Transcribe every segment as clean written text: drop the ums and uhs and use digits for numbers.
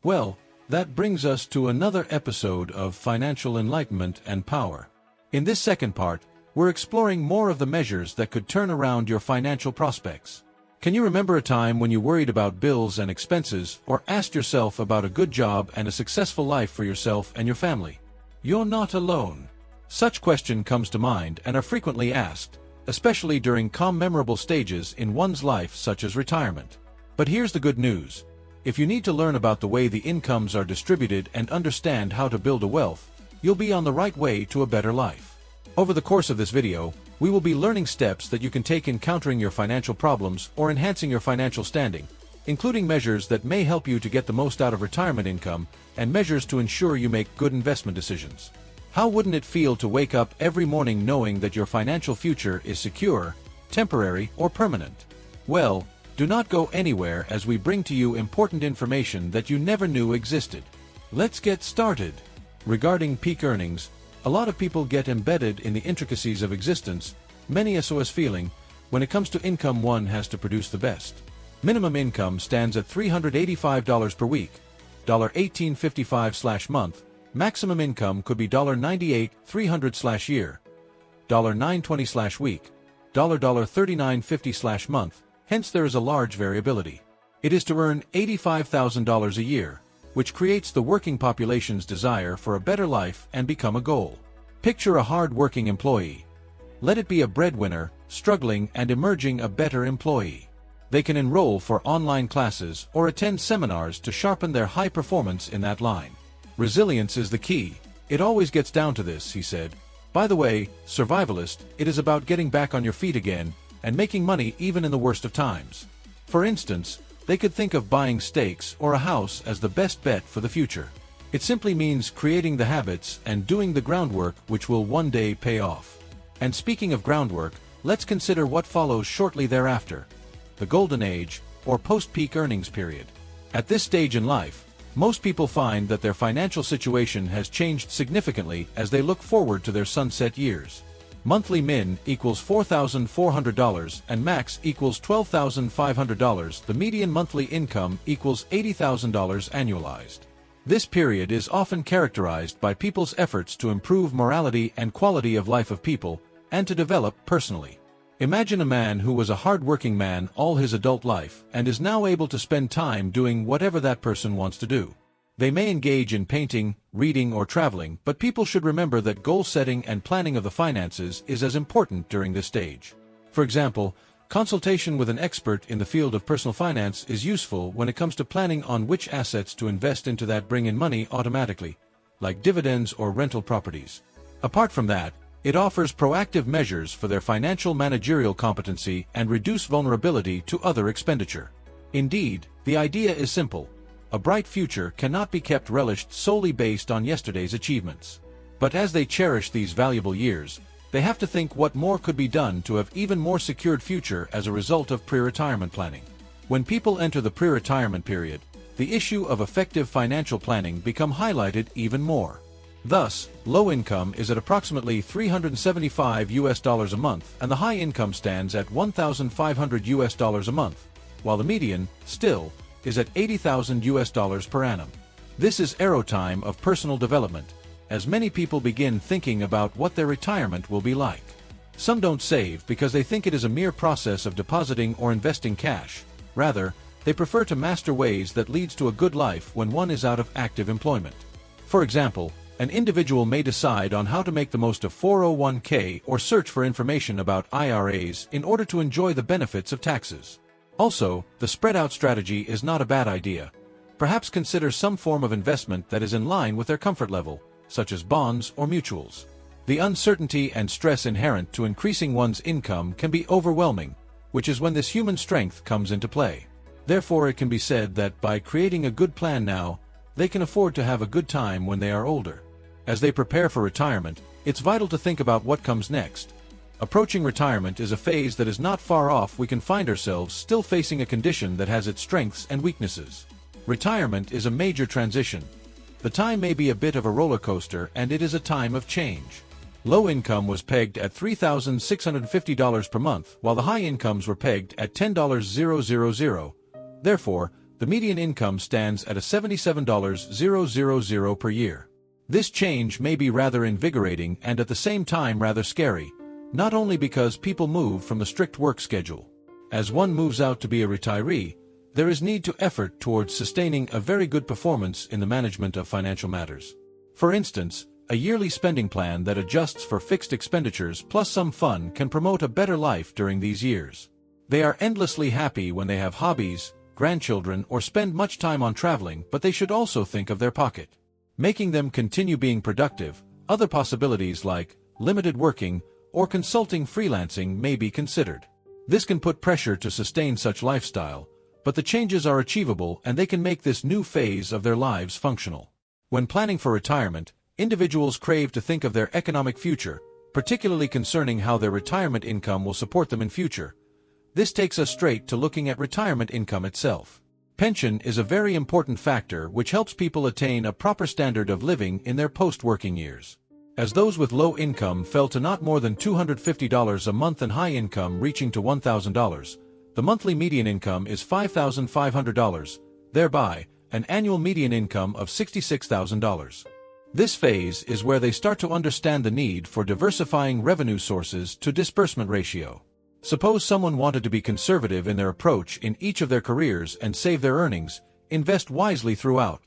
Well, that brings us to another episode of Financial Enlightenment and Power. In this second part, we're exploring more of the measures that could turn around your financial prospects. Can you remember a time when you worried about bills and expenses, or asked yourself about a good job and a successful life for yourself and your family? You're not alone. Such questions come to mind and are frequently asked, especially during memorable stages in one's life such as retirement. But here's the good news. If you need to learn about the way the incomes are distributed and understand how to build a wealth, you'll be on the right way to a better life. Over the course of this video, we will be learning steps that you can take in countering your financial problems or enhancing your financial standing, including measures that may help you to get the most out of retirement income and measures to ensure you make good investment decisions. How wouldn't it feel to wake up every morning knowing that your financial future is secure, temporary, or permanent? Well, do not go anywhere as we bring to you important information that you never knew existed. Let's get started. Regarding peak earnings, a lot of people get embedded in the intricacies of existence, many SOS feeling, when it comes to income one has to produce the best. Minimum income stands at $385 per week, $18.55/month. Maximum income could be $98,300/year, $920/week, $39.50/month, hence there is a large variability. It is to earn $85,000 a year, which creates the working population's desire for a better life and become a goal. Picture a hard-working employee. Let it be a breadwinner, struggling and emerging a better employee. They can enroll for online classes or attend seminars to sharpen their high performance in that line. Resilience is the key. It always gets down to this, he said. By the way, survivalist, it is about getting back on your feet again and making money even in the worst of times. For instance, they could think of buying steaks or a house as the best bet for the future. It simply means creating the habits and doing the groundwork which will one day pay off. And speaking of groundwork, let's consider what follows shortly thereafter. The golden age, or post-peak earnings period. At this stage in life, most people find that their financial situation has changed significantly as they look forward to their sunset years. Monthly min equals $4,400 and max equals $12,500. The median monthly income equals $80,000 annualized. This period is often characterized by people's efforts to improve morality and quality of life of people and to develop personally. Imagine a man who was a hard-working man all his adult life and is now able to spend time doing whatever that person wants to do. They may engage in painting, reading, or traveling, but people should remember that goal setting and planning of the finances is as important during this stage. For example, consultation with an expert in the field of personal finance is useful when it comes to planning on which assets to invest into that bring in money automatically, like dividends or rental properties. Apart from that, it offers proactive measures for their financial managerial competency and reduce vulnerability to other expenditure. Indeed, the idea is simple. A bright future cannot be kept relished solely based on yesterday's achievements. But as they cherish these valuable years, they have to think what more could be done to have even more secured future as a result of pre-retirement planning. When people enter the pre-retirement period, the issue of effective financial planning become highlighted even more. Thus, low income is at approximately $375 a month and the high income stands at $1,500 a month, while the median, still, is at $80,000 per annum. This is arrow time of personal development, as many people begin thinking about what their retirement will be like. Some don't save because they think it is a mere process of depositing or investing cash. Rather, they prefer to master ways that leads to a good life when one is out of active employment. For example, an individual may decide on how to make the most of 401k or search for information about IRAs in order to enjoy the benefits of taxes. Also, the spread-out strategy is not a bad idea. Perhaps consider some form of investment that is in line with their comfort level, such as bonds or mutuals. The uncertainty and stress inherent to increasing one's income can be overwhelming, which is when this human strength comes into play. Therefore, it can be said that by creating a good plan now, they can afford to have a good time when they are older. As they prepare for retirement, it's vital to think about what comes next. Approaching retirement is a phase that is not far off. We can find ourselves still facing a condition that has its strengths and weaknesses. Retirement is a major transition. The time may be a bit of a roller coaster, and it is a time of change. Low income was pegged at $3,650 per month, while the high incomes were pegged at $10,000. Therefore, The median income stands at $77,000 per year. This change may be rather invigorating and at the same time rather scary, not only because people move from the strict work schedule. As one moves out to be a retiree, there is need to effort towards sustaining a very good performance in the management of financial matters. For instance, a yearly spending plan that adjusts for fixed expenditures plus some fun can promote a better life during these years. They are endlessly happy when they have hobbies, grandchildren, or spend much time on traveling, but they should also think of their pocket. Making them continue being productive, other possibilities like limited working or consulting freelancing may be considered. This can put pressure to sustain such lifestyle, but the changes are achievable and they can make this new phase of their lives functional. When planning for retirement, individuals crave to think of their economic future, particularly concerning how their retirement income will support them in future. This takes us straight to looking at retirement income itself. Pension is a very important factor which helps people attain a proper standard of living in their post-working years. As those with low income fell to not more than $250 a month and high income reaching to $1,000, the monthly median income is $5,500, thereby an annual median income of $66,000. This phase is where they start to understand the need for diversifying revenue sources to disbursement ratio. Suppose someone wanted to be conservative in their approach in each of their careers and save their earnings, invest wisely throughout.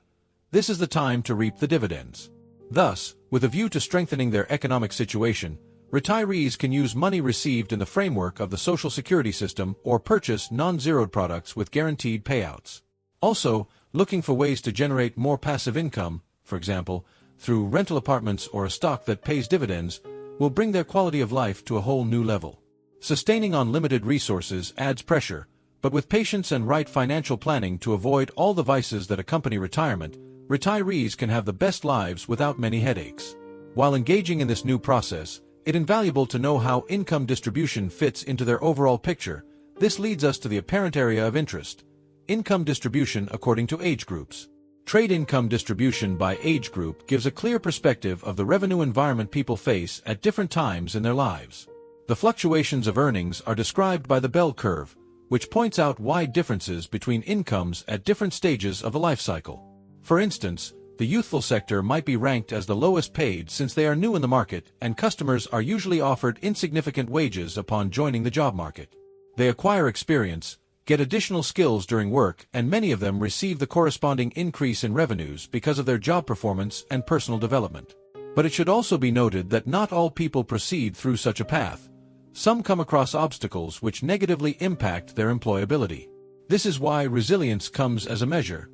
This is the time to reap the dividends. Thus, with a view to strengthening their economic situation, retirees can use money received in the framework of the Social Security system or purchase non-zeroed products with guaranteed payouts. Also, looking for ways to generate more passive income, for example, through rental apartments or a stock that pays dividends, will bring their quality of life to a whole new level. Sustaining on limited resources adds pressure, but with patience and right financial planning to avoid all the vices that accompany retirement, retirees can have the best lives without many headaches. While engaging in this new process, it is invaluable to know how income distribution fits into their overall picture. This leads us to the apparent area of interest: income distribution according to age groups. Trade income distribution by age group gives a clear perspective of the revenue environment people face at different times in their lives. The fluctuations of earnings are described by the bell curve, which points out wide differences between incomes at different stages of the life cycle. For instance, the youthful sector might be ranked as the lowest paid since they are new in the market and customers are usually offered insignificant wages upon joining the job market. They acquire experience, get additional skills during work, and many of them receive the corresponding increase in revenues because of their job performance and personal development. But it should also be noted that not all people proceed through such a path. Some come across obstacles which negatively impact their employability. This is why resilience comes as a measure.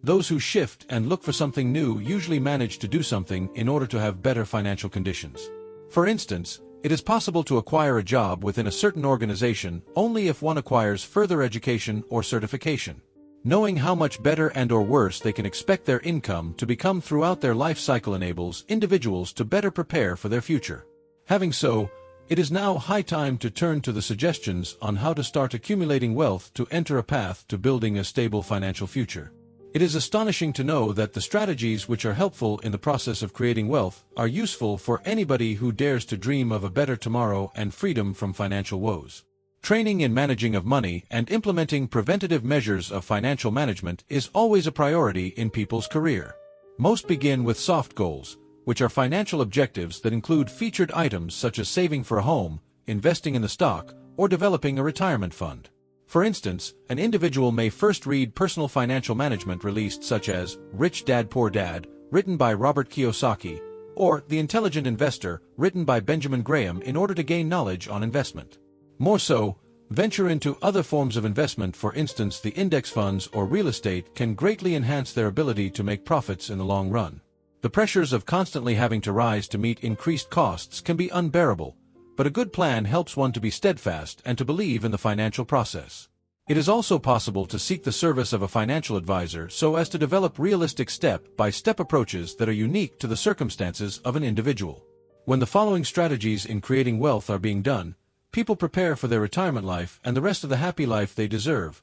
Those who shift and look for something new usually manage to do something in order to have better financial conditions. For instance, it is possible to acquire a job within a certain organization only if one acquires further education or certification. Knowing how much better and/or worse they can expect their income to become throughout their life cycle enables individuals to better prepare for their future. Having so, it is now high time to turn to the suggestions on how to start accumulating wealth to enter a path to building a stable financial future. It is astonishing to know that the strategies which are helpful in the process of creating wealth are useful for anybody who dares to dream of a better tomorrow and freedom from financial woes. Training in managing of money and implementing preventative measures of financial management is always a priority in people's career. Most begin with soft goals, which are financial objectives that include featured items such as saving for a home, investing in the stock, or developing a retirement fund. For instance, an individual may first read personal financial management released such as Rich Dad Poor Dad, written by Robert Kiyosaki, or The Intelligent Investor, written by Benjamin Graham in order to gain knowledge on investment. More so, venture into other forms of investment, for instance the index funds or real estate can greatly enhance their ability to make profits in the long run. The pressures of constantly having to rise to meet increased costs can be unbearable, but a good plan helps one to be steadfast and to believe in the financial process. It is also possible to seek the service of a financial advisor so as to develop realistic step-by-step approaches that are unique to the circumstances of an individual. When the following strategies in creating wealth are being done, people prepare for their retirement life and the rest of the happy life they deserve,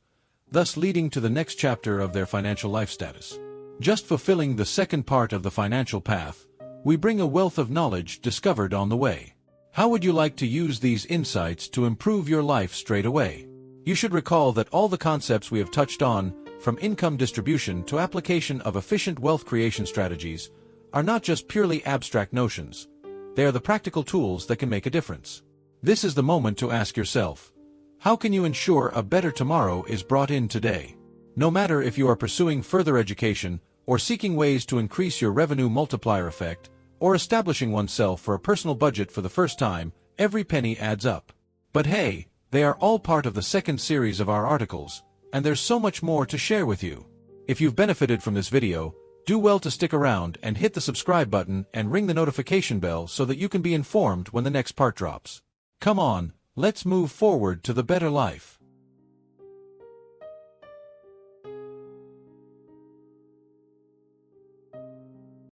thus leading to the next chapter of their financial life status. Just fulfilling the second part of the financial path, we bring a wealth of knowledge discovered on the way. How would you like to use these insights to improve your life straight away? You should recall that all the concepts we have touched on from income distribution to application of efficient wealth creation strategies, are not just purely abstract notions. They are the practical tools that can make a difference. This is the moment to ask yourself, how can you ensure a better tomorrow is brought in today? No matter if you are pursuing further education, or seeking ways to increase your revenue multiplier effect, or establishing oneself for a personal budget for the first time, every penny adds up. But hey, they are all part of the second series of our articles, and there's so much more to share with you. If you've benefited from this video, do well to stick around and hit the subscribe button and ring the notification bell so that you can be informed when the next part drops. Come on, let's move forward to the better life.